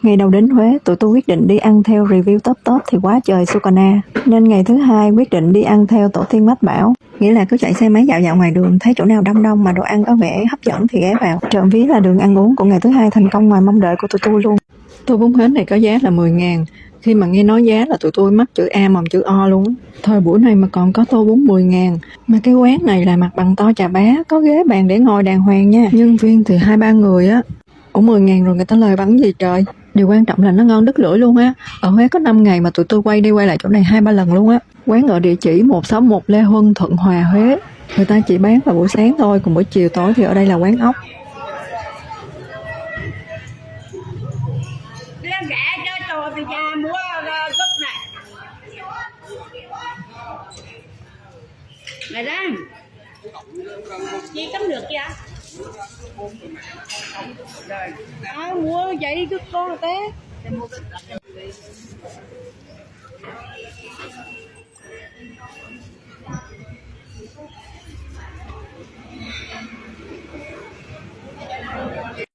Ngày đầu đến Huế, tụi tôi quyết định đi ăn theo review top thì quá trời Sukana. Nên ngày thứ hai quyết định đi ăn theo tổ tiên Mách Bảo. Nghĩa là cứ chạy xe máy dạo dạo ngoài đường, thấy chỗ nào đông đông mà đồ ăn có vẻ hấp dẫn thì ghé vào. Trộm vía là đường ăn uống của ngày thứ hai thành công ngoài mong đợi của tụi tôi luôn. Tô bún hến này có giá là 10.000. Khi mà nghe nói giá là tụi tôi mắc chữ A mầm chữ O luôn. Thời buổi này mà còn có tô bún 10.000. Mà cái quán này là mặt bằng to chà bá, có ghế bàn để ngồi đàng hoàng nha. Nhân viên thì 2-3 người á. Ủa 10.000 rồi người ta lời bắn gì trời. Điều quan trọng là nó ngon đứt lưỡi luôn á. Ở Huế có 5 ngày mà tụi tôi quay đi quay lại chỗ này 2-3 lần luôn á. Quán ở địa chỉ 161 Lê Huân, Thuận Hòa, Huế. Người ta chỉ bán vào buổi sáng thôi, còn buổi chiều tối thì ở đây là quán ốc. Lên rẻ cho tôi về nhà mua gốc này. Này Lan, chị cấm được kìa. Mua vậy cứ con té.